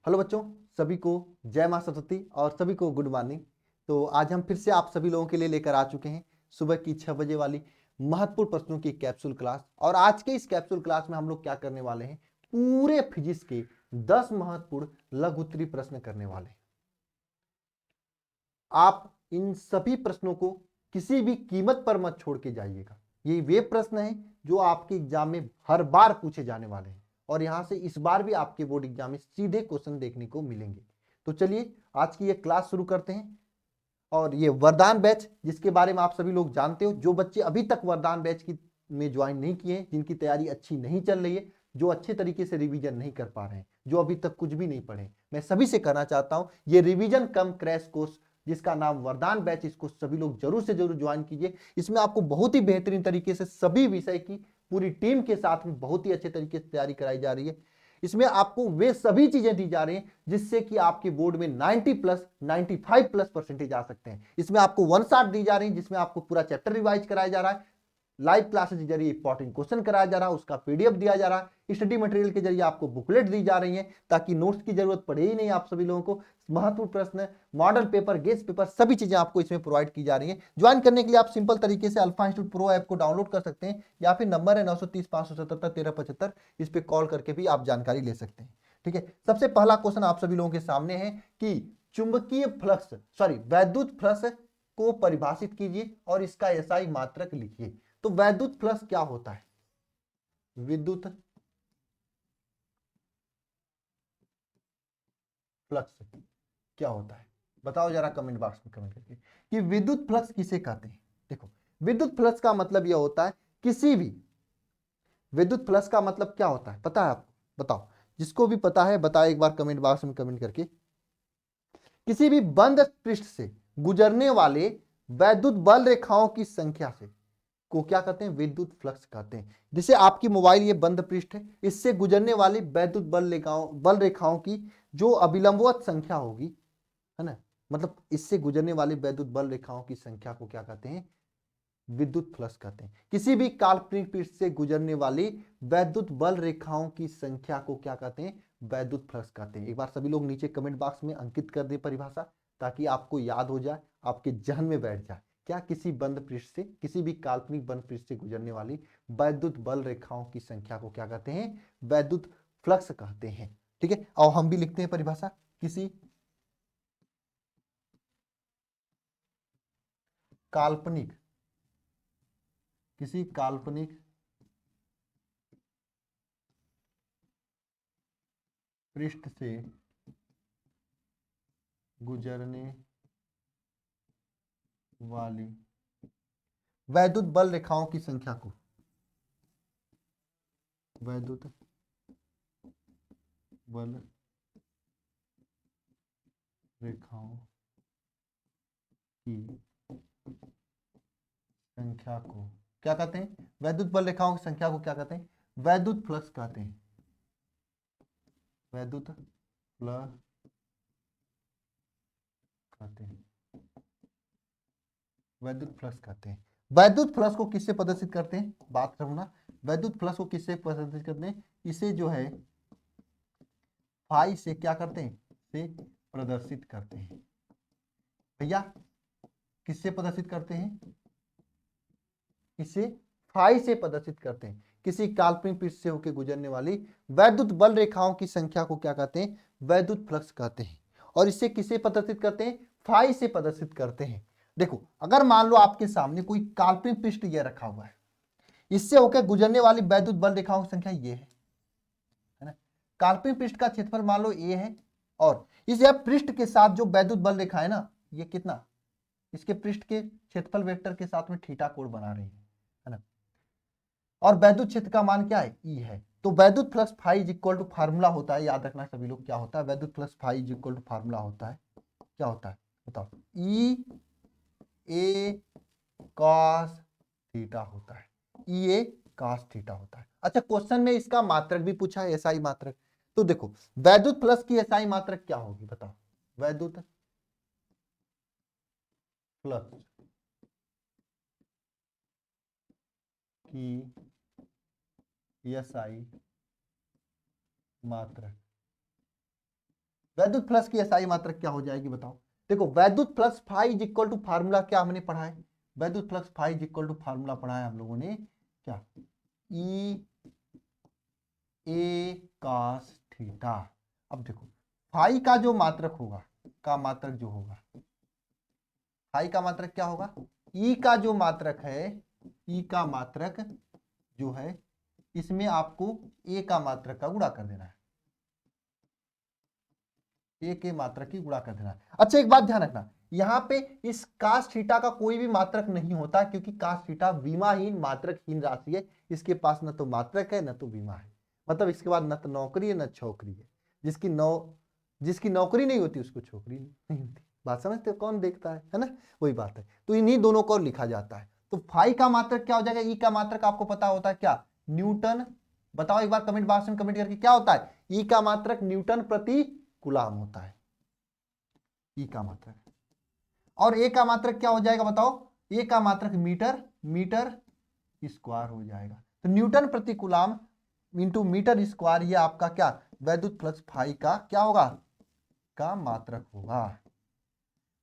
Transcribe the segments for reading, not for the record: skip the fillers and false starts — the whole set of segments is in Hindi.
हेलो बच्चों, सभी को जय मां सरस्वती और सभी को गुड मॉर्निंग। तो आज हम फिर से आप सभी लोगों के लिए लेकर आ चुके हैं सुबह की 6 बजे वाली महत्वपूर्ण प्रश्नों की कैप्सूल क्लास। और आज के इस कैप्सूल क्लास में हम लोग क्या करने वाले हैं, पूरे फिजिक्स के 10 महत्वपूर्ण लघु उत्तरीय प्रश्न करने वाले हैं। आप इन सभी प्रश्नों को किसी भी कीमत पर मत छोड़ के जाइएगा। ये वे प्रश्न हैं जो आपके एग्जाम में हर बार पूछे जाने वाले हैं और यहां से इस बार भी आपके बोर्ड एग्जाम में सीधे क्वेश्चन देखने को मिलेंगे। तो चलिए आज की ये क्लास शुरू करते हैं। और ये वरदान बैच जिसके बारे में आप सभी लोग जानते हो, जो बच्चे अभी तक वरदान बैच की में ज्वाइन नहीं किए हैं, जिनकी तैयारी अच्छी नहीं चल रही है, जो अच्छे तरीके से रिवीजन नहीं कर पा रहे हैं, जो अभी तक कुछ भी नहीं पढ़े, मैं सभी से कहना चाहता हूं ये रिवीजन कम क्रैश कोर्स जिसका नाम वरदान बैच, इसको सभी लोग जरूर से जरूर ज्वाइन कीजिए। इसमें आपको बहुत ही बेहतरीन तरीके से सभी विषय की पूरी टीम के साथ में बहुत ही अच्छे तरीके से तैयारी कराई जा रही है। इसमें आपको वे सभी चीजें दी जा रही हैं जिससे कि आपके बोर्ड में 90 प्लस 95 प्लस परसेंटेज आ सकते हैं। इसमें आपको वन शॉट दी जा रही है जिसमें आपको पूरा चैप्टर रिवाइज कराया जा रहा है, लाइव क्लासेस के जरिए इंपॉर्टेंट क्वेश्चन कराया जा रहा है, उसका पीडीएफ दिया जा रहा है, स्टडी मटेरियल के जरिए आपको बुकलेट दी जा रही है ताकि नोट्स की जरूरत पड़े ही नहीं आप सभी लोगों को। महत्वपूर्ण प्रश्न, मॉडल पेपर, गेस्ट पेपर, सभी चीजें आपको इसमें प्रोवाइड की जा रही है। ज्वाइन करने के लिए आप सिंपल तरीके से अल्फा इंस्टीट्यूट प्रो ऐप को डाउनलोड कर सकते हैं या फिर नंबर है 930 577 1375, इस पे कॉल करके भी आप जानकारी ले सकते हैं। ठीक है, सबसे पहला क्वेश्चन आप सभी लोगों के सामने है कि चुंबकीय फ्लक्स वैद्युत फ्लक्स को परिभाषित कीजिए और इसका एसआई मात्रक लिखिए। तो वैद्युत फ्लक्स क्या होता है, विद्युत फ्लक्स क्या होता है, बताओ जरा कमेंट बॉक्स में कमेंट करके कि विद्युत फ्लक्स किसे कहते हैं। देखो, विद्युत फ्लक्स का मतलब यह होता है किसी भी विद्युत फ्लक्स का मतलब क्या होता है, पता है आपको? बताओ, जिसको भी पता है बताए एक बार कमेंट बॉक्स में कमेंट करके। किसी भी बंद पृष्ठ से गुजरने वाले वैद्युत बल रेखाओं की संख्या से को क्या कहते हैं, विद्युत फ्लक्स कहते हैं। जैसे आपकी मोबाइल ये बंद पृष्ठ है, इससे गुजरने वाली वैद्युत बल रेखाओं की जो अविलंबवत संख्या होगी, है ना, मतलब इससे गुजरने वाली वैद्युत बल रेखाओं की संख्या को क्या कहते हैं, विद्युत फ्लक्स कहते हैं। किसी भी काल्पनिक पृष्ठ से गुजरने वाली वैद्युत बल रेखाओं की संख्या को क्या कहते हैं, वैद्युत फ्लक्स कहते हैं। एक बार सभी लोग नीचे कमेंट बॉक्स में अंकित कर दे परिभाषा, ताकि आपको याद हो जाए, आपके जहन में बैठ जाए। क्या किसी बंद पृष्ठ से, किसी भी काल्पनिक बंद पृष्ठ से गुजरने वाली वैद्युत बल रेखाओं की संख्या को क्या कहते हैं, वैद्युत फ्लक्स कहते हैं। ठीक है, और हम भी लिखते हैं परिभाषा, काल्पनिक किसी काल्पनिक पृष्ठ से गुजरने वाली वैद्युत बल रेखाओं की संख्या को वैद्युत बल रेखाओं की संख्या को क्या कहते हैं, वैद्युत बल रेखाओं की संख्या को क्या कहते हैं, वैद्युत फ्लक्स कहते हैं। वैद्युत फ्लक्स कहते हैं, वैद्युत फ्लक्स कहते हैं। वैद्युत फ्लक्स को किससे प्रदर्शित करते हैं, बात करूं ना, वैद्युत फ्लक्स को किससे प्रदर्शित करते हैं, इसे जो है फाई से क्या करते हैं, से प्रदर्शित करते हैं। भैया किससे प्रदर्शित करते हैं, इसे फाई से प्रदर्शित करते हैं। किसी काल्पनिक पृष्ठ से होकर गुजरने वाली वैद्युत बल रेखाओं की संख्या को क्या कहते हैं, वैद्युत फ्लक्स कहते हैं। और इसे किसे प्रदर्शित करते हैं, फाई से प्रदर्शित करते हैं। देखो, अगर मान लो आपके सामने कोई काल्पनिक पृष्ठ यह रखा हुआ है, इससे होकर गुजरने वाली वैद्युत बल रेखाओं की संख्या ये है ना। काल्पनिक पृष्ठ का क्षेत्रफल मान लो ए है, और इस पृष्ठ के साथ जो वैद्युत बल रेखा है ना, ये कितना, इसके पृष्ठ के क्षेत्रफल वेक्टर के साथ में थीटा कोण बना रही है ना। और वैद्युत क्षेत्र का मान क्या है, ई है। तो वैद्युत flux phi is equal to formula होता है, याद रखना सभी लोग, क्या होता है, वैद्युत flux phi is equal to formula होता है, क्या होता है बताओ, ई ए कॉस थीटा होता है, ई ए कॉस थीटा होता है। अच्छा, क्वेश्चन में इसका मात्रक भी पूछा है, एसआई मात्रक। तो देखो, वैद्युत फ्लक्स की एसआई मात्रक क्या होगी बताओ, वैद्युत फ्लक्स की एसआई मात्रक वैद्युत फ्लक्स की एसआई मात्रक क्या हो जाएगी बताओ। देखो वैद्युत flux phi is equal to formula क्या हमने पढ़ा है, वैद्युत flux phi is equal to formula पढ़ा है हम लोगों ने क्या, ई ए कॉस थीटा। अब देखो फाई का जो मात्रक होगा, का मात्रक जो होगा, फाई का मात्रक क्या होगा, ई का जो मात्रक है, ई का मात्रक जो है इसमें आपको ए का मात्रक का गुणा कर देना है, ए के मात्रक की गुणा कर देना है। अच्छा एक बात ध्यान रखना, यहाँ पे इस कास थीटा का कोई भी मात्रक नहीं होता, क्योंकि कास थीटा विमाहीन मात्रकहीन राशि है, इसके पास न तो मात्रक है न तो विमा है, मतलब इसके बाद न तो नौकरी है न छोकरी है, जिसकी नौकरी नहीं होती उसको छोकरी नहीं होती। बात समझते हो, कौन देखता है ना, वही बात है। तो इन्हीं दोनों को लिखा जाता है। तो फाई का मात्रक क्या हो जाएगा, ई का मात्रक आपको पता होता है क्या, न्यूटन। बताओ एक बार कमेंट बॉक्स में कमेंट करके, क्या होता है, ई का मात्रक न्यूटन प्रति कूलाम होता है, ई का मात्रक। और ए का मात्रक क्या हो जाएगा बताओ, ए का मात्रक मीटर, मीटर स्क्वायर हो जाएगा। तो न्यूटन प्रति कूलाम इंटू मीटर स्क्वायर, ये आपका क्या वैद्युत फ्लक्स फाई का क्या होगा, का मात्रक होगा।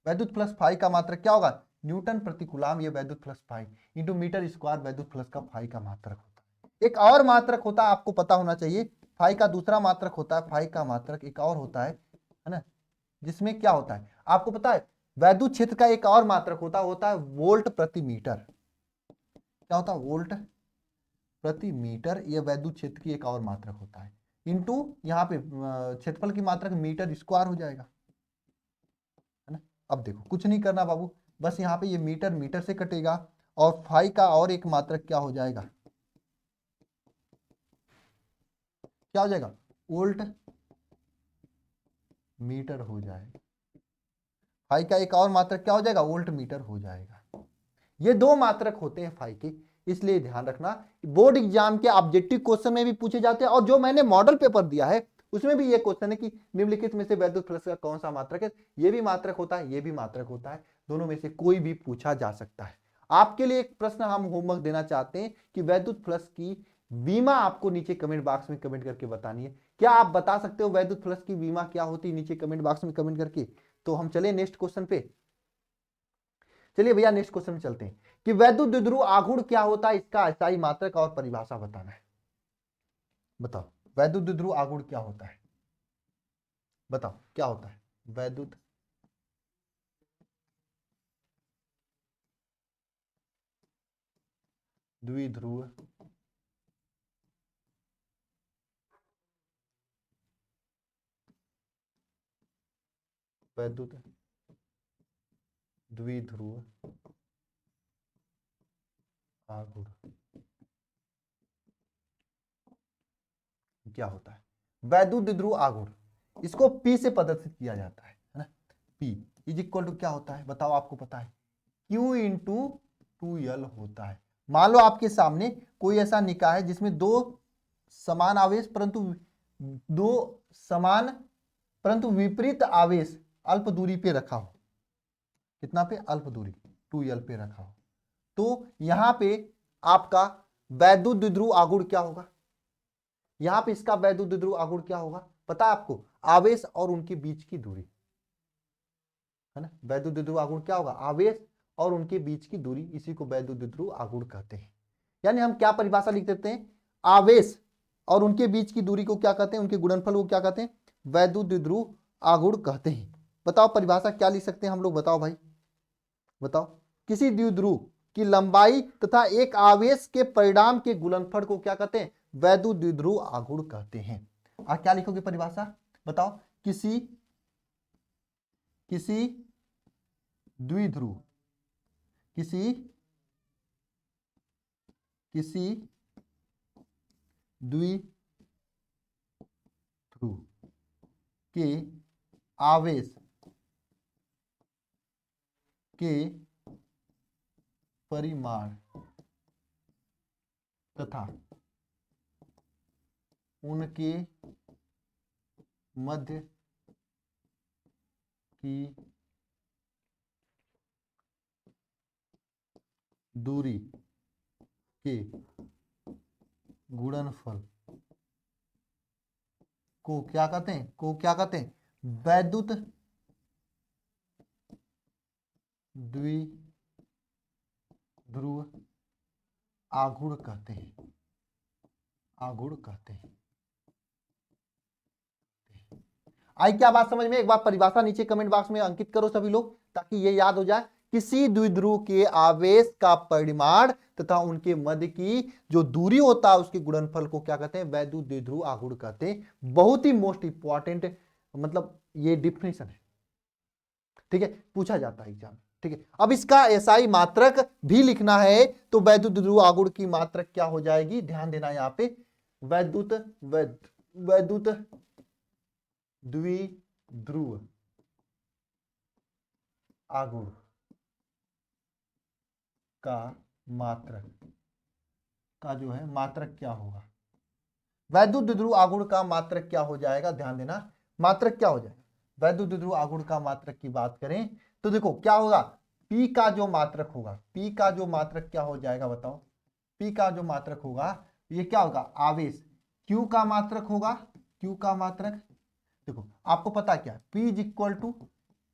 वैद्युत फ्लक्स फाई का मात्रक क्या होगा, न्यूटन प्रति कूलाम, ये वैद्युत flux phi into metre square वैद्युत फ्लक्स का फाई का मात्रक होता है। एक और मात्रक होता है, आपको पता होना चाहिए, फाई का दूसरा मात्रक होता है, फाई का मात्रक एक और होता है ना, जिसमें क्या होता है आपको पता है, वैद्युत क्षेत्र का एक और मात्रक होता है वोल्ट प्रति मीटर। क्या होता है, वोल्ट प्रति मीटर, यह वैद्युत क्षेत्र की एक और मात्रक होता है, इंटू यहाँ पे क्षेत्रफल की मात्रक मीटर स्क्वायर हो जाएगा, है ना। अब देखो कुछ नहीं करना बाबू, बस यहाँ पे ये मीटर मीटर से कटेगा, और फाई का और एक मात्रक क्या हो जाएगा, क्या हो जाएगा, वोल्ट मीटर हो जाएगा। फाई का एक और मात्रक क्या हो जाएगा, वोल्ट मीटर हो जाएगा। ये दो मात्रक होते हैं फाई के, इसलिए ध्यान रखना बोर्ड एग्जाम के ऑब्जेक्टिव क्वेश्चन में भी पूछे जाते हैं, और जो मैंने मॉडल पेपर दिया है उसमें भी ये क्वेश्चन है कि निम्नलिखित में से वैद्युत फ्लक्स का कौन सा मात्रक है, ये भी मात्रक होता है, ये भी मात्रक होता है, दोनों में से कोई भी पूछा जा सकता है। आपके लिए एक प्रश्न हम होमवर्क देना चाहते हैं कि वैद्युत फ्लक्स की बीमा आपको नीचे कमेंट बॉक्स में कमेंट करके बतानी है। क्या आप बता सकते हो वैद्युत फ्लक्स की बीमा क्या होती है, नीचे कमेंट बॉक्स में कमेंट करके। तो हम चले नेक्स्ट क्वेश्चन पे, चलिए भैया नेक्स्ट क्वेश्चन में चलते हैं कि वैद्युत द्विध्रुव आघूर्ण क्या होता है, इसका अस्थायी मात्रक और परिभाषा बताना है। बताओ वैद्युत द्विध्रुव आघूर्ण क्या होता है, बताओ क्या होता है वैद्युत द्विध्रुव वैद्युत द्विध्रुव आघूर्ण क्या होता है, वैद्युत द्विध्रुव आघूर्ण इसको P से प्रदर्शित किया जाता है ना। P इज इक्वल टू क्या होता है बताओ, आपको पता है Q इंटू 2L होता है। मान लो आपके सामने कोई ऐसा निकाय है जिसमें दो समान आवेश दो समान परंतु विपरीत आवेश अल्प दूरी पे रखा हो, कितना पे, अल्प दूरी 2L पे रखा हो, तो यहां पे आपका वैद्युत द्विध्रुव आघूर्ण क्या होगा, यहां पे इसका वैद्युत द्विध्रुव आघूर्ण क्या होगा पता है आपको, आवेश और उनके बीच की दूरी, है ना। वैद्युत द्विध्रुव आघूर्ण क्या होगा, आवेश और उनके बीच की दूरी, इसी को वैद्युत द्विध्रुव आघूर्ण कहते हैं। यानी हम क्या परिभाषा लिख देते हैं, आवेश और उनके बीच की दूरी को क्या कहते हैं, उनके गुणनफल को क्या कहते हैं, वैद्युत द्विध्रुव आघूर्ण कहते हैं। बताओ परिभाषा क्या लिख सकते हैं हम लोग, बताओ भाई बताओ। किसी द्विध्रुव की लंबाई तथा एक आवेश के परिणाम के गुणनफल को क्या कहते हैं, वैद्युत द्विध्रुव आघूर्ण कहते हैं। आप क्या लिखोगे परिभाषा बताओ, किसी किसी द्विध्रुव किसी किसी द्विध्रुव के आवेश के परिमाण तथा उनके मध्य की दूरी के गुणनफल को क्या कहते हैं, वैद्युत द्विध्रुव आघूर्ण कहते हैं, आघूर्ण कहते हैं। आई क्या बात समझ में? एक बार परिभाषा नीचे कमेंट बॉक्स में अंकित करो सभी लोग, ताकि ये याद हो जाए। किसी द्विध्रुव के आवेश का परिमाण तथा उनके मध्य की जो दूरी होता है उसके गुणनफल को क्या कहते हैं? वैद्युत द्विध्रुव आघूर्ण कहते हैं। बहुत ही मोस्ट इंपॉर्टेंट मतलब ये डिफिनेशन है, ठीक है, पूछा जाता है एग्जाम में, ठीक है। अब इसका एसआई मात्रक भी लिखना है, तो वैद्युत द्विध्रुव आघूर्ण की मात्रक क्या हो जाएगी? ध्यान देना यहाँ पे, वैद्युत द्विध्रुव आघूर्ण का मात्रक का जो है मात्रक क्या होगा? वैद्युत द्विध्रुव आघूर्ण का मात्रक क्या हो जाएगा? ध्यान देना, मात्रक क्या हो जाएगा? वैद्युत द्विध्रुव आघूर्ण का मात्रक की बात करें तो देखो क्या होगा, P का जो मात्रक होगा, P का जो मात्रक क्या हो जाएगा बताओ? P का जो मात्रक होगा ये क्या होगा? आवेश। Q का मात्रक होगा, Q का मात्रक देखो आपको पता क्या है, P is equal to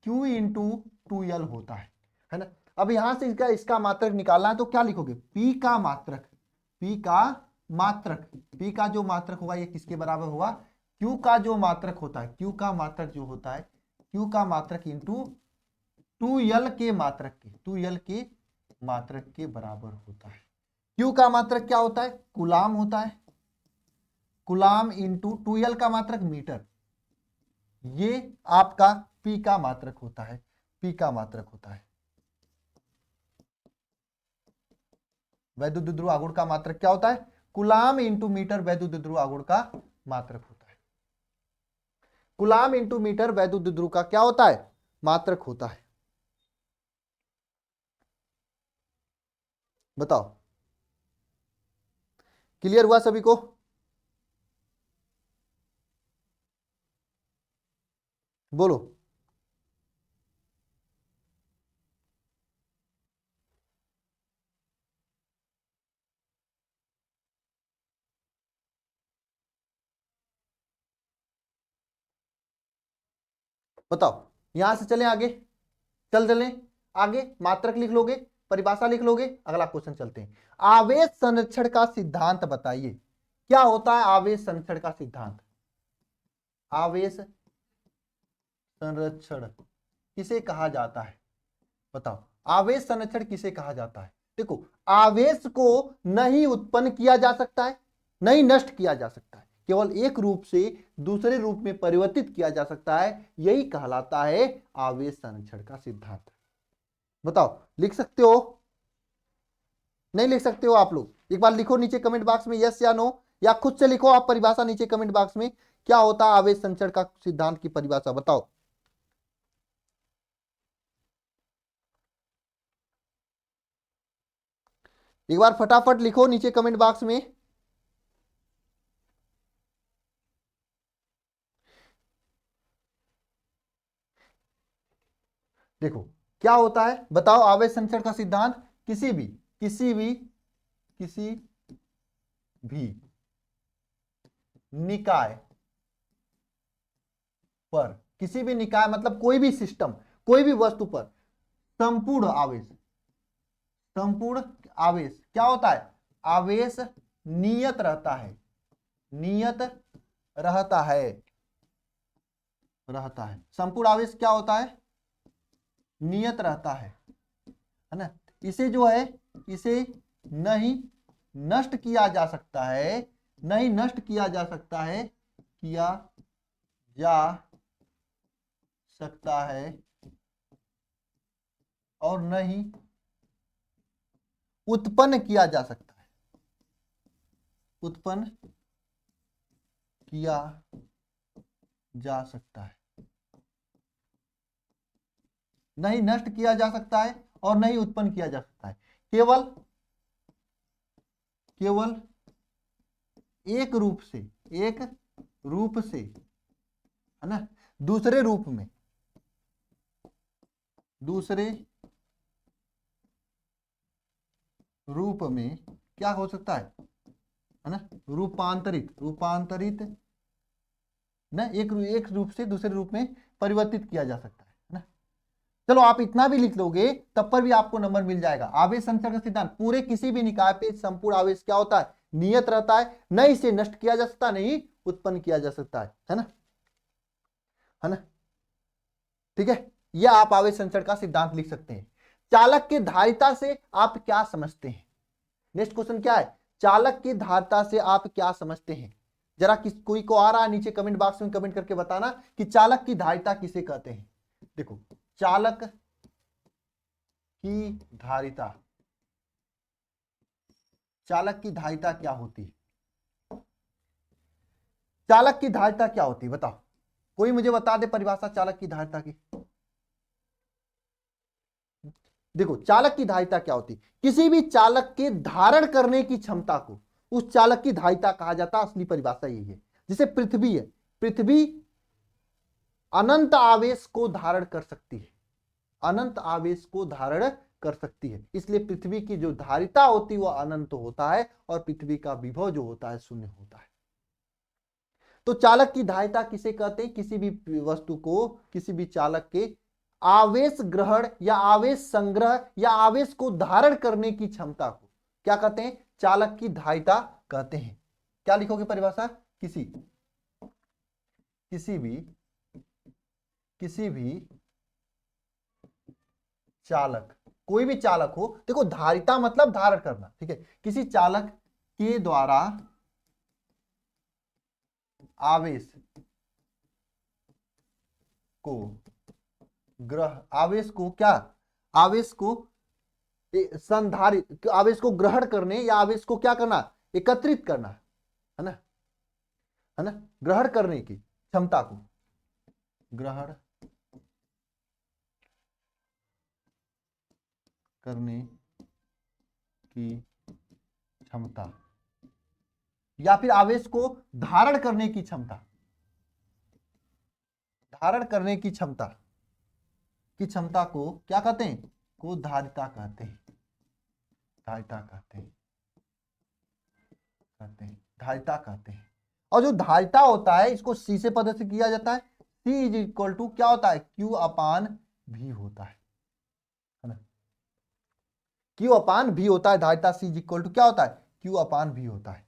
Q into 2L होता है ना। अब यहां से इसका मात्रक निकालना है तो क्या लिखोगे? P का मात्रक, P का मात्रक, P का जो मात्रक होगा ये किसके बराबर होगा? Q का जो मात्रक होता है, Q का मात्रक जो होता है, Q का मात्रक इंटू 2L के मात्रक के, 2L के मात्रक के बराबर होता है। Q का मात्रक क्या होता है? कूलाम होता है, कूलाम इंटू 2L का मात्रक मीटर, ये आपका P का मात्रक होता है, P का मात्रक होता है। वैद्युत द्विध्रुव आघूर्ण का मात्रक क्या होता है? कूलाम इंटू मीटर वैद्युत द्विध्रुव आघूर्ण का मात्रक होता है। कूलाम इंटू मीटर वैद्युत द्विध्रुव का क्या होता है? मात्रक होता है। बताओ, क्लियर हुआ सभी को? बोलो। बताओ, यहां से चलें आगे, चलें आगे, मात्रक लिख लोगे, परिभाषा लिख लोगे, अगला क्वेश्चन चलते हैं। आवेश संरक्षण का सिद्धांत बताइए। क्या होता है आवेश संरक्षण का सिद्धांत? आवेश संरक्षण किसे कहा जाता है? बताओ, आवेश संरक्षण किसे कहा जाता है? देखो, आवेश को नहीं उत्पन्न किया जा सकता है, नहीं नष्ट किया जा सकता है, केवल एक रूप से दूसरे रूप में परिवर्तित किया जा सकता है, यही कहलाता है आवेश संरक्षण का सिद्धांत। बताओ, लिख सकते हो? नहीं लिख सकते हो आप लोग? एक बार लिखो नीचे कमेंट बॉक्स में यस या नो, या खुद से लिखो आप परिभाषा नीचे कमेंट बॉक्स में। क्या होता है आवेश संरक्षण का सिद्धांत की परिभाषा? बताओ। एक बार फटाफट लिखो नीचे कमेंट बॉक्स में। देखो क्या होता है, बताओ आवेश संरक्षण का सिद्धांत। किसी भी निकाय पर, किसी भी निकाय मतलब कोई भी सिस्टम, कोई भी वस्तु पर संपूर्ण आवेश, संपूर्ण आवेश क्या होता है? आवेश नियत रहता है, नियत रहता है, रहता है। संपूर्ण आवेश क्या होता है? नियत रहता है ना। इसे जो है, इसे नहीं नष्ट किया जा सकता है, नहीं नष्ट किया जा सकता है, किया जा सकता है, और नहीं उत्पन्न किया जा सकता है, उत्पन्न किया जा सकता है, नहीं नष्ट किया जा सकता है और नहीं उत्पन्न किया जा सकता है। केवल केवल एक रूप से, एक रूप से है ना, दूसरे रूप में, दूसरे रूप में क्या हो सकता है ना, रूपांतरित, रूपांतरित ना, एक रूप से दूसरे रूप में परिवर्तित किया जा सकता है ना। चलो आप इतना भी लिख लोगे तब पर भी आपको नंबर मिल जाएगा। आवेश संचरण का सिद्धांत, पूरे किसी भी निकाय पे संपूर्ण आवेश क्या होता है, नियत रहता है, न इसे नष्ट किया जा सकता, नहीं उत्पन्न किया जा सकता है ना, है ना। ठीक है, यह आप आवेश संचरण का सिद्धांत लिख सकते हैं। चालक की धारिता से आप क्या समझते हैं? नेक्स्ट क्वेश्चन क्या है, चालक की धारिता से आप क्या समझते हैं? जरा कोई को आ रहा है नीचे कमेंट बॉक्स में कमेंट करके बताना कि चालक की धारिता किसे कहते हैं। देखो, चालक की धारिता, चालक की धारिता क्या होती है? चालक की धारिता क्या होती है बताओ, कोई मुझे बता दे परिभाषा चालक की धारिता की। देखो, चालक की धारिता क्या होती है, किसी भी चालक के धारण करने की क्षमता को उस चालक की धारिता कहा जाता है। असली परिभाषा यही है। जैसे पृथ्वी है, पृथ्वी अनंत आवेश को धारण कर सकती है, अनंत आवेश को धारण कर सकती है, इसलिए पृथ्वी की जो धारिता होती है वह अनंत होता है और पृथ्वी का विभव जो होता है शून्य होता है। तो चालक की धारिता किसे कहते हैं? किसी भी वस्तु को, किसी भी चालक के आवेश ग्रहण या आवेश संग्रह या आवेश को धारण करने की क्षमता को क्या कहते हैं? चालक की धारिता कहते हैं। क्या लिखोगे परिभाषा? किसी भी चालक, कोई भी चालक हो, देखो धारिता मतलब धारण करना, ठीक है, किसी चालक के द्वारा आवेश को आवेश को क्या, आवेश को संधारित, आवेश को ग्रहण करने या आवेश को क्या करना, एकत्रित करना, है ना, है ना, ग्रहण करने की क्षमता को, ग्रहण करने की क्षमता या फिर आवेश को धारण करने की क्षमता, धारण करने की क्षमता को क्या कहते हैं? को धारिता कहते हैं, धारिता कहते हैं, धारिता कहते हैं। और जो धारिता होता है इसको सी से पद से किया जाता है, सी इज इक्वल टू क्या होता है, क्यू अपान भी होता है ना, क्यू अपान भी होता है। धारिता सी इज इक्वल टू क्या होता है, क्यू अपान भी होता है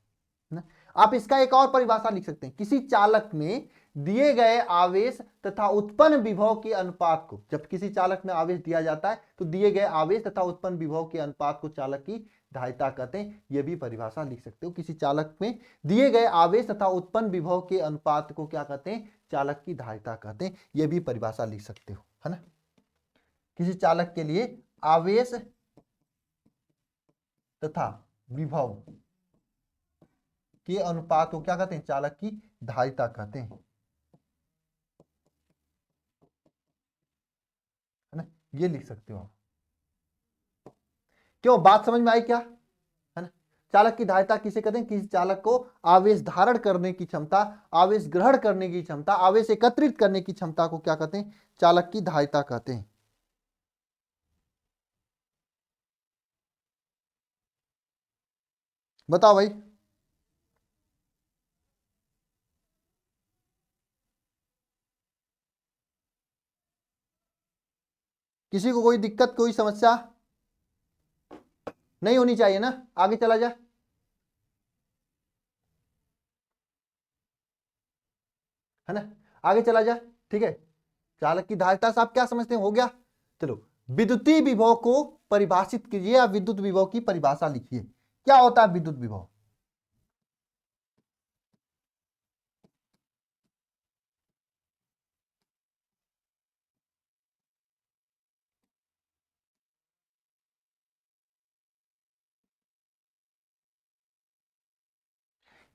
ना। आप इसका एक और परिभाषा लिख सकते हैं, किसी चालक में दिए गए आवेश तथा उत्पन्न विभव के अनुपात को, जब किसी चालक में आवेश दिया जाता है तो दिए गए आवेश तथा उत्पन्न विभव के अनुपात को चालक की धारिता कहते हैं। यह भी परिभाषा लिख सकते हो, किसी चालक में दिए गए आवेश तथा उत्पन्न विभव के अनुपात को क्या कहते हैं? चालक की धारिता कहते हैं। यह भी परिभाषा लिख सकते हो, है ना। किसी चालक के लिए आवेश तथा विभव के अनुपात को क्या कहते हैं? चालक की धारिता कहते हैं, है ना। ये लिख सकते हो आप। क्यों, बात समझ में आई क्या, है ना। चालक की धारिता किसे कहते हैं? किसी चालक को आवेश धारण करने की क्षमता, आवेश ग्रहण करने की क्षमता, आवेश एकत्रित करने की क्षमता को क्या कहते हैं? चालक की धारिता कहते हैं। बताओ भाई, किसी को कोई दिक्कत, कोई समस्या नहीं होनी चाहिए ना, आगे चला जाए। है ना, आगे चला जाए, ठीक है। चालक की धारिता से आप क्या समझते हैं? हो गया। चलो, विद्युतीय विभव को परिभाषित कीजिए या विद्युत विभव की परिभाषा लिखिए। क्या होता है विद्युत विभव?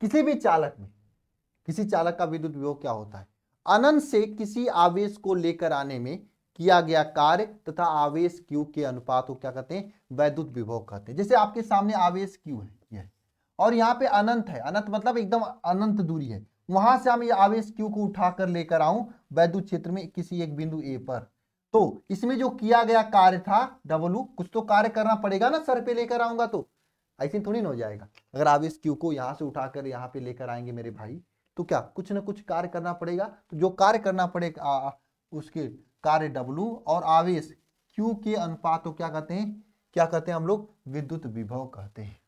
किसी भी चालक में, किसी चालक का विद्युत विभव क्या होता है? अनंत से किसी आवेश को लेकर आने में किया गया कार्य तथा आवेश Q के अनुपात को क्या कहते हैं? वैद्युत विभव कहते हैं। जैसे आपके सामने आवेश Q है ये, और यहाँ पे अनंत है, अनंत मतलब एकदम अनंत दूरी है, वहां से हम ये आवेश Q को उठाकर लेकर आऊं वैद्युत क्षेत्र में किसी एक बिंदु A पर, तो इसमें जो किया गया कार्य था W, कुछ तो कार्य करना पड़ेगा ना, सर पे लेकर आऊंगा तो ऐसे थोड़ी ना हो जाएगा। अगर आवेश Q को यहां से उठाकर यहाँ पे लेकर आएंगे मेरे भाई, तो क्या कुछ ना कुछ कार्य करना पड़ेगा, तो जो कार्य करना पड़ेगा उसके कार्य W और आवेश Q के अनुपात को क्या कहते हैं, क्या कहते हैं हम लोग, विद्युत विभव कहते हैं।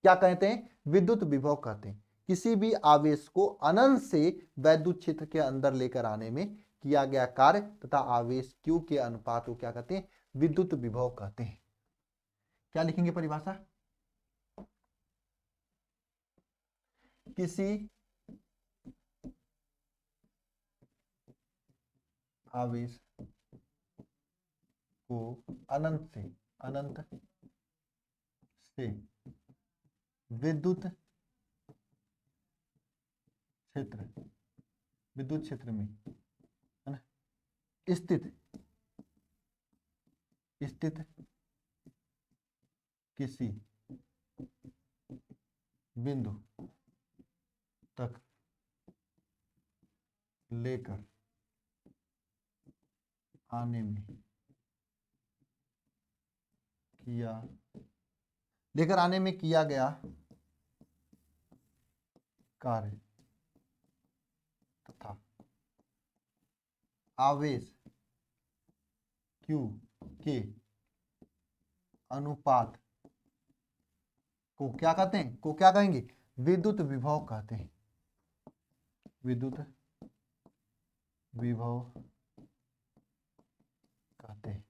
क्या कहते हैं, विद्युत विभव कहते हैं। किसी भी आवेश को अनंत से वैद्युत क्षेत्र के अंदर लेकर आने में किया गया कार्य तथा आवेश Q के अनुपात को क्या कहते हैं, विद्युत विभव कहते हैं। क्या लिखेंगे परिभाषा, किसी आवेश को अनंत से विद्युत क्षेत्र में है ना स्थित किसी बिंदु तक लेकर आने में किया गया कार्य तथा आवेश Q के अनुपात को क्या कहते हैं, को क्या कहेंगे, विद्युत विभव कहते हैं। विद्युत विभव कहते हैं,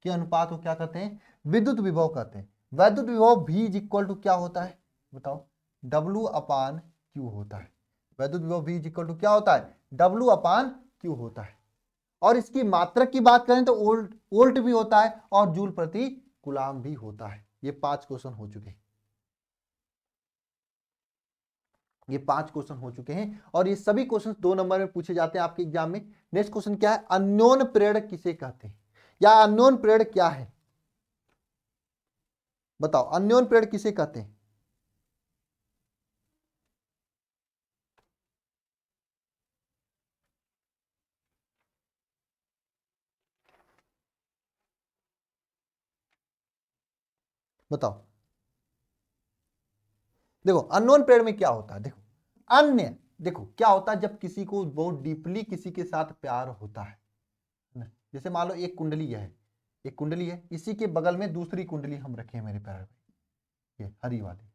के अनुपात को क्या कहते हैं, विद्युत विभव कहते हैं। वैद्युत विभव V इज इक्वल टू क्या होता है बताओ, W/Q होता है। वैद्युत विभव V इज इक्वल टू क्या होता है, W/Q होता है। और इसकी मात्रक की बात करें तो वोल्ट भी होता है और जूल प्रति कूलाम भी होता है। ये 5 क्वेश्चन हो चुके हैं, ये 5 क्वेश्चन हो चुके हैं और ये सभी क्वेश्चन 2 नंबर में पूछे जाते हैं आपके एग्जाम में। नेक्स्ट क्वेश्चन क्या है, अन्योन प्रेरक किसे कहते हैं, या अन्योन प्रेरक क्या है, बताओ अन्योन प्रेरक किसे कहते हैं। बताओ, देखो अननोन प्रेरक में क्या होता है, देखो क्या होता है, जब किसी को बहुत डीपली किसी के साथ प्यार होता है ना, जैसे मान लो एक कुंडली है, इसी के बगल में दूसरी कुंडली हम रखे हैं मेरे पैर में, ये हरी वाली,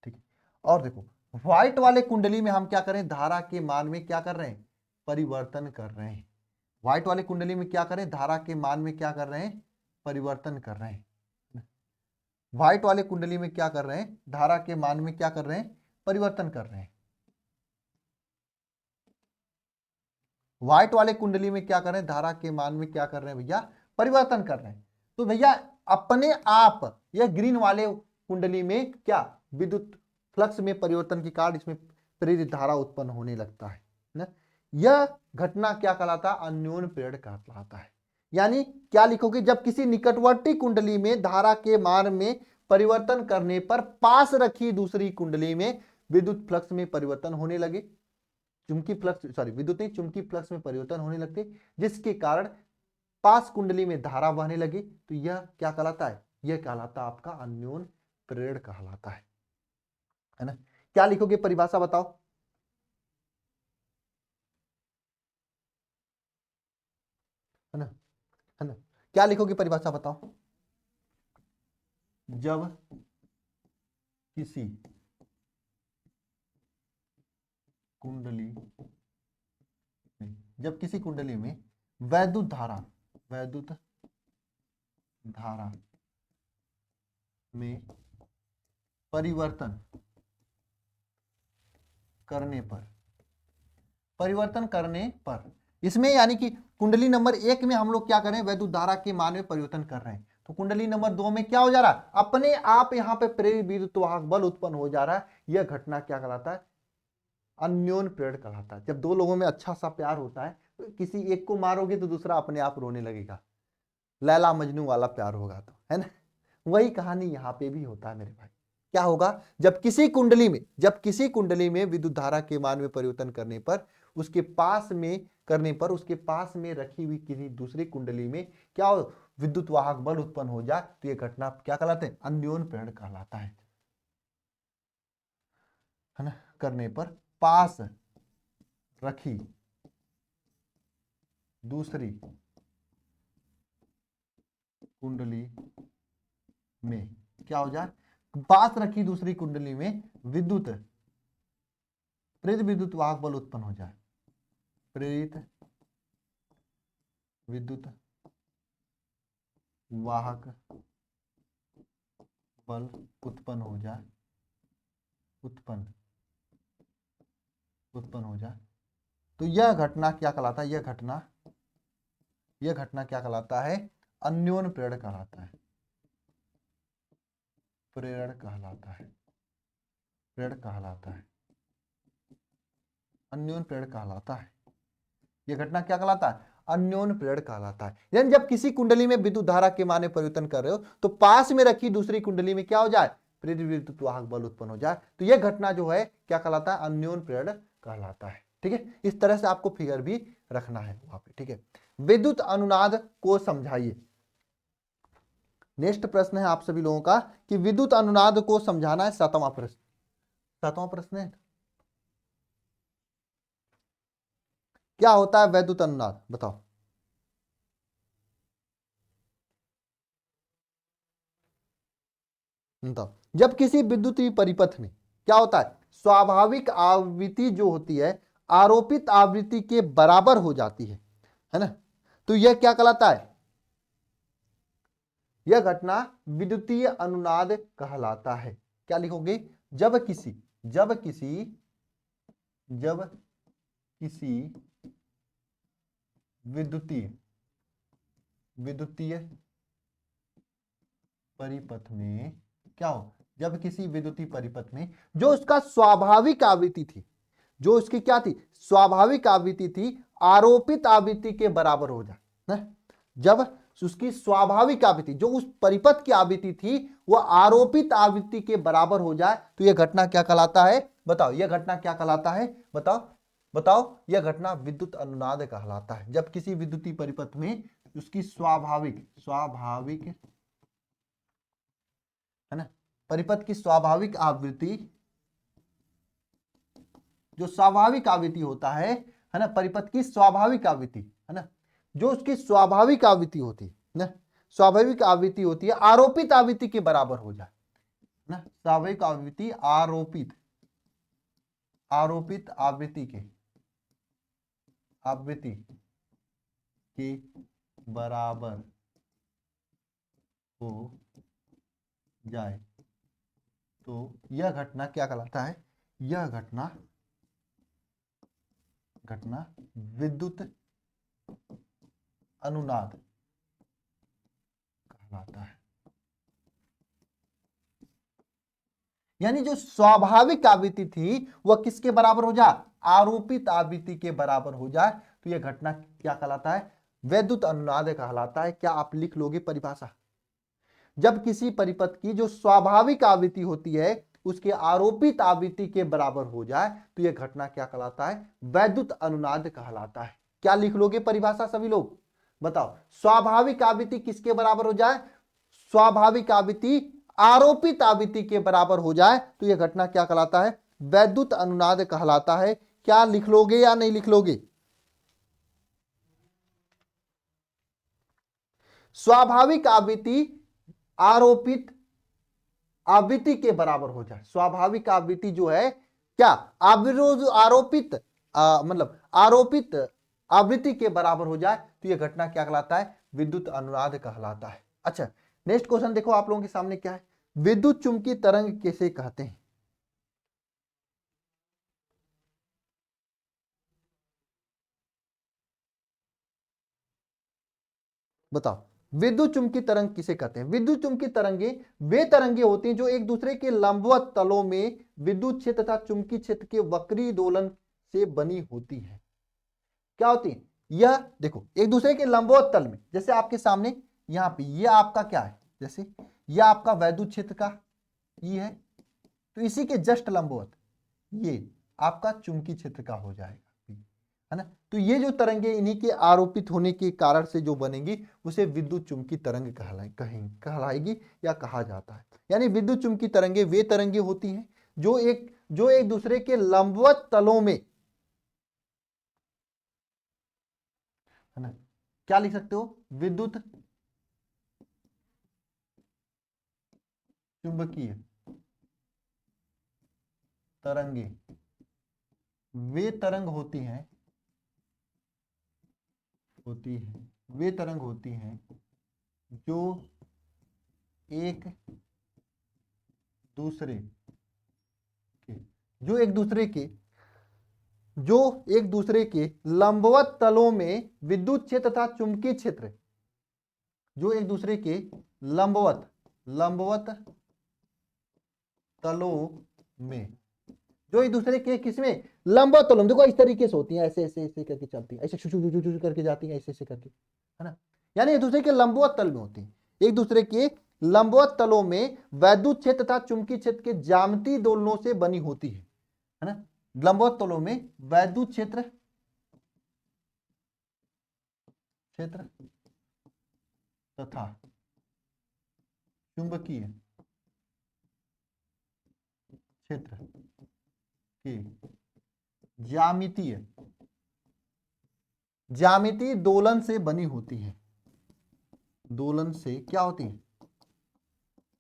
ठीक है। और देखो व्हाइट वाले कुंडली में हम क्या करें, धारा के मान में क्या कर रहे हैं, परिवर्तन कर रहे हैं। व्हाइट वाले कुंडली में क्या करें, धारा के मान में क्या कर रहे हैं, परिवर्तन कर रहे हैं। व्हाइट वाले कुंडली में क्या कर रहे हैं, धारा के मान में क्या कर रहे हैं, परिवर्तन कर रहे हैं। व्हाइट वाले कुंडली में क्या कर रहे हैं, धारा के मान में क्या कर रहे हैं भैया, परिवर्तन कर रहे हैं। तो भैया अपने आप यह ग्रीन वाले कुंडली में क्या विद्युत फ्लक्स में परिवर्तन के कारण इसमें प्रेरित धारा उत्पन्न होने लगता है ना। यह घटना क्या कहलाता है, अन्योन प्रेरण कहलाता है। यानी क्या लिखोगे, जब किसी निकटवर्ती कुंडली में धारा के मान में परिवर्तन करने पर पास रखी दूसरी कुंडली में विद्युत फ्लक्स में परिवर्तन होने लगे, चुंबकीय फ्लक्स में परिवर्तन होने लगते, जिसके कारण पास कुंडली में धारा बहने लगी। तो यह क्या कहलाता है, यह कहलाता है आपका अन्योन प्रेरण कहलाता है ना। क्या लिखोगे परिभाषा बताओ, है ना, क्या लिखोगे परिभाषा बताओ। जब किसी कुंडली में वैद्युत धारा में परिवर्तन करने पर इसमें यानी कि कुंडली नंबर 1 में हम लोग क्या करें, वैद्युत धारा के मान में परिवर्तन कर रहे हैं, तो कुंडली नंबर 2 में क्या हो जा रहा है, अपने आप यहाँ पे प्रेरित विद्युत वाहक बल उत्पन्न हो जा रहा है। यह घटना क्या कहलाता है, अन्योन प्रेरण कहलाता है। जब दो लोगों में अच्छा सा प्यार होता है तो किसी एक को मारोगे तो दूसरा अपने आप रोने लगेगा, लैला मजनू वाला प्यार होगा तो, है ना। वही कहानी यहाँ पे भी होता है मेरे भाई। क्या होगा, जब किसी कुंडली में विद्युत धारा के मान में परिवर्तन करने पर उसके पास में रखी हुई किसी दूसरी कुंडली में क्या हो, विद्युत वाहक बल उत्पन्न हो जाए, तो यह घटना क्या कहलाते हैं, अन्योन प्रेरण कहलाता है है ना, करने पर पास रखी दूसरी कुंडली में क्या हो जाए, पास रखी दूसरी कुंडली में प्रेरित विद्युत वाहक बल उत्पन्न हो जाए, प्रेरित विद्युत वाहक बल उत्पन्न हो जाए, उत्पन्न हो जाए, तो यह घटना क्या कहलाता है, यह घटना क्या कहलाता है, अन्योन्य प्रेरण कहलाता है, प्रेरण कहलाता है, अन्योन्य प्रेरण कहलाता है। यह घटना क्या कहलाता है, अन्योन्य प्रेरण कहलाता है। यानी जब किसी कुंडली में विद्युत धारा के मान में परिवर्तन कर रहे हो तो पास में रखी दूसरी कुंडली में क्या हो जाए, प्रेरित विद्युत वाहक बल उत्पन्न हो जाए, तो यह घटना जो है क्या कहलाता है, अन्योन्य प्रेरण कहलाता है। ठीक है, इस तरह से आपको फिगर भी रखना है वहां पे। ठीक है, विद्युत अनुनाद को समझाइए। नेक्स्ट प्रश्न है आप सभी लोगों का कि विद्युत अनुनाद को समझाना है। 7वां प्रश्न है, क्या होता है वैद्युत अनुनाद, बताओ। जब किसी विद्युतीय परिपथ में क्या होता है, स्वाभाविक आवृत्ति जो होती है आरोपित आवृत्ति के बराबर हो जाती है ना, तो यह क्या कहलाता है, यह घटना विद्युतीय अनुनाद कहलाता है। क्या लिखोगे, जब किसी विद्युतीय परिपथ में क्या हो, जब किसी विद्युतीय परिपथ में जो उसका स्वाभाविक आवृत्ति थी, जो उसकी क्या थी, स्वाभाविक आवृत्ति थी, आरोपित आवृत्ति के बराबर हो जाए। जब उसकी स्वाभाविक आवृत्ति जो उस परिपथ की आवृत्ति थी वह आरोपित आवृत्ति के बराबर हो जाए तो यह घटना क्या कहलाता है, बताओ। यह घटना क्या कहलाता है, बताओ। यह घटना विद्युत अनुनाद कहलाता है। जब किसी विद्युतीय परिपथ में उसकी स्वाभाविक है ना, परिपथ की स्वाभाविक आवृत्ति, जो स्वाभाविक आवृत्ति होता है ना, परिपथ की स्वाभाविक आवृत्ति है ना, जो उसकी स्वाभाविक आवृत्ति होती है ना, स्वाभाविक आवृत्ति होती है आरोपित आवृत्ति के बराबर हो जाए ना, स्वाभाविक आवृत्ति आरोपित आवृत्ति के बराबर हो जाए तो यह घटना क्या कहलाता है, यह घटना विद्युत अनुनाद कहलाता है। यानी जो स्वाभाविक आवृत्ति थी वह किसके बराबर हो जाए, आरोपित आवृत्ति के बराबर हो जाए तो यह घटना क्या कहलाता है, वैद्युत अनुनाद कहलाता है। क्या आप लिख लोगे परिभाषा, जब किसी परिपथ की जो स्वाभाविक आवृत्ति होती है उसके आरोपित आवृत्ति के बराबर हो जाए तो यह घटना क्या कहलाता है, वैद्युत अनुनाद कहलाता है। क्या लिख लोगे परिभाषा सभी लोग, बताओ। स्वाभाविक आवृत्ति किसके बराबर हो जाए, स्वाभाविक आवृत्ति आरोपित आवृत्ति के बराबर हो जाए तो यह घटना क्या कहलाता है, वैद्युत अनुनाद कहलाता है। क्या लिख लोगे या नहीं लिख लोगे, स्वाभाविक आवृत्ति आरोपित आवृत्ति के बराबर हो जाए, स्वाभाविक आवृत्ति जो है क्या आरोपित मतलब आरोपित आवृत्ति के बराबर हो जाए तो यह घटना क्या कहलाता है, विद्युत अनुनाद कहलाता है। अच्छा, नेक्स्ट क्वेश्चन देखो आप लोगों के सामने क्या है, विद्युत चुंबकीय तरंग किसे कहते हैं, बताओ। विद्युत चुंबकीय तरंग किसे कहते हैं, विद्युत चुंबकीय तरंगे वे तरंगे होती हैं जो एक दूसरे के लंबवत तलों में विद्युत क्षेत्र तथा चुंबकीय क्षेत्र के वक्री दोलन से बनी होती है। क्या होती है, यह देखो एक दूसरे के लंबवत तल में, जैसे आपके सामने यहाँ पे ये आपका क्या है, जैसे यह आपका वैद्युत क्षेत्र का ई है तो इसी के जस्ट लंबवत ये आपका चुंबकीय क्षेत्र का हो जाएगा, है ना। तो ये जो तरंगे इन्हीं के आरोपित होने के कारण से जो बनेंगी उसे विद्युत चुंबकीय तरंग कहलाएगी या कहा जाता है। यानी विद्युत चुंबकीय तरंगे वे तरंगे होती हैं जो एक जो एक दूसरे के लंबवत तलों में, है ना, क्या लिख सकते हो, विद्युत चुंबकीय तरंगे, वे तरंग होती हैं, वे तरंग होती हैं जो एक दूसरे के, जो एक दूसरे के लंबवत तलों में विद्युत क्षेत्र तथा चुंबकीय क्षेत्र, जो एक दूसरे के लंबवत तलों में, जो एक दूसरे के किसमें, लंबवत तलों में, देखो इस तरीके से होती हैं, ऐसे ऐसे ऐसे करके चलती हैं, ऐसे छू छू छू करके जाती हैं, ऐसे ऐसे करके, है ना, यानी एक दूसरे के लंबवत तल में होती हैं, एक दूसरे के लंबवत तलों में वैद्युत क्षेत्र तथा चुंबकीय क्षेत्र के ज्यामितीय दोलनों से बनी होती है ना, लंबवत तलों में वैद्युत क्षेत्र तथा चुंबकीय क्षेत्र के ज्यामितीय दोलन से बनी होती है, दोलन से क्या होती है,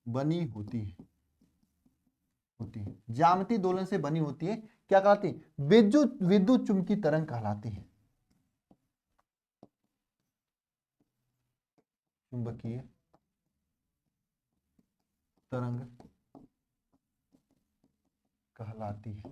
बनी होती है, ज्यामितीय दोलन से बनी होती है, क्या कहलाती है, विद्युत चुंबकीय तरंग कहलाती है, चुंबकीय तरंग कहलाती है।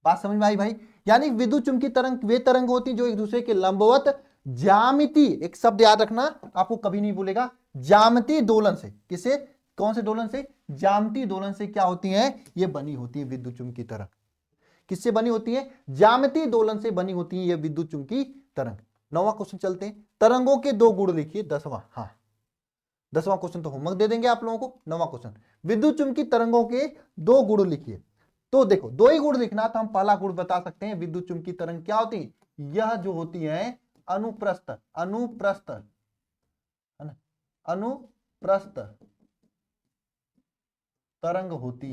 बात समझ में आई भाई, यानी विद्युत चुंबकीय तरंग वे तरंग होती हैं जो एक दूसरे के लंबवत ज्यामितीय, एक शब्द याद रखना आपको कभी नहीं भूलेगा, ज्यामितीय दोलन से, किसे, कौन से दोलन से, ज्यामितीय दोलन से क्या होती हैं, ये बनी होती है विद्युत चुंबकीय तरंग, किससे बनी होती है, ज्यामितीय दोलन से बनी होती है ये विद्युत चुंबकीय तरंग। 9वां क्वेश्चन चलते हैं, तरंगों के दो गुण लिखिए, 10वां, हाँ 10वां क्वेश्चन तो होमवर्क दे देंगे आप लोगों को। 9वां क्वेश्चन, विद्युत चुंबकीय तरंगों के दो गुण लिखिए। तो देखो दो ही गुण लिखना, तो हम पहला गुण बता सकते हैं, विद्युत चुंबकीय तरंग क्या होती है, यह जो होती है अनुप्रस्थ है ना, अनुप्रस्थ तरंग होती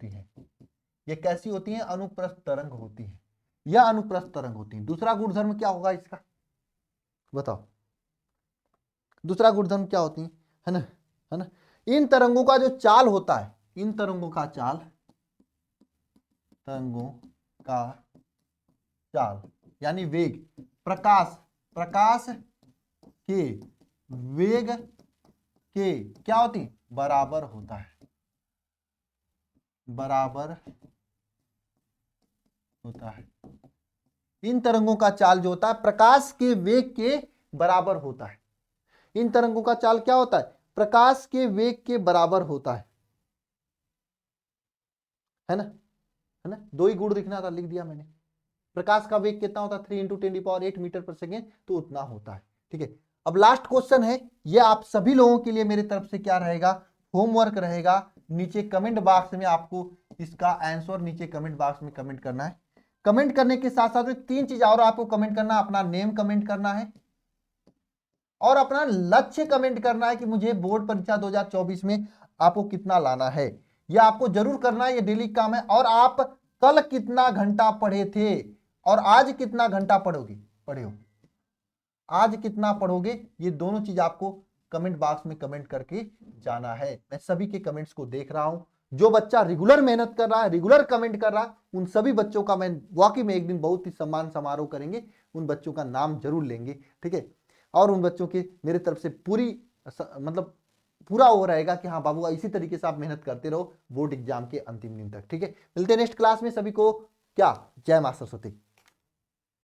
है, ये कैसी होती है, अनुप्रस्थ तरंग होती है, यह अनुप्रस्थ तरंग होती है। दूसरा गुणधर्म क्या होगा इसका, बताओ, दूसरा गुणधर्म क्या होती है ना, इन तरंगों का जो चाल होता है, इन तरंगों का चाल यानी वेग, प्रकाश के वेग के क्या होती है, बराबर होता है, इन तरंगों का चाल जो होता है प्रकाश के वेग के बराबर होता है, इन तरंगों का चाल क्या होता है, प्रकाश के वेग के बराबर होता है ना, दो ही गुण लिखना था, लिख दिया मैंने। प्रकाश का वेग कितना होता है, 3 × 10⁸ मीटर पर सेकेंड, तो उतना होता है, ठीक है। अब लास्ट क्वेश्चन है, ये आप सभी लोगों के लिए मेरी तरफ से क्या रहेगा, होमवर्क रहेगा, नीचे कमेंट बॉक्स में आपको इसका आंसर नीचे कमेंट बॉक्स में कमेंट करना है। कमेंट करने के साथ साथ में 3 चीज और आपको कमेंट करना, अपना नेम कमेंट करना है और अपना लक्ष्य कमेंट करना है कि मुझे बोर्ड परीक्षा 2024 में आपको कितना लाना है, यह आपको जरूर करना है, ये डेली काम है। और आप कल कितना घंटा पढ़े थे और आज कितना घंटा पढ़े हो, आज कितना पढ़ोगे, ये दोनों चीज आपको कमेंट बॉक्स में कमेंट करके जाना है। मैं सभी के कमेंट्स को देख रहा हूं, जो बच्चा रेगुलर मेहनत कर रहा है, रेगुलर कमेंट कर रहा है, उन सभी बच्चों का मैं वाकई में एक दिन बहुत ही सम्मान समारोह करेंगे, उन बच्चों का नाम जरूर लेंगे, ठीक है। और उन बच्चों के मेरे तरफ से पूरी मतलब पूरा हो रहेगा कि हाँ बाबू इसी तरीके से आप मेहनत करते रहो बोर्ड एग्जाम के अंतिम दिन तक, ठीक है। मिलते हैं नेक्स्ट क्लास में, सभी को क्या, जय मां सरस्वती।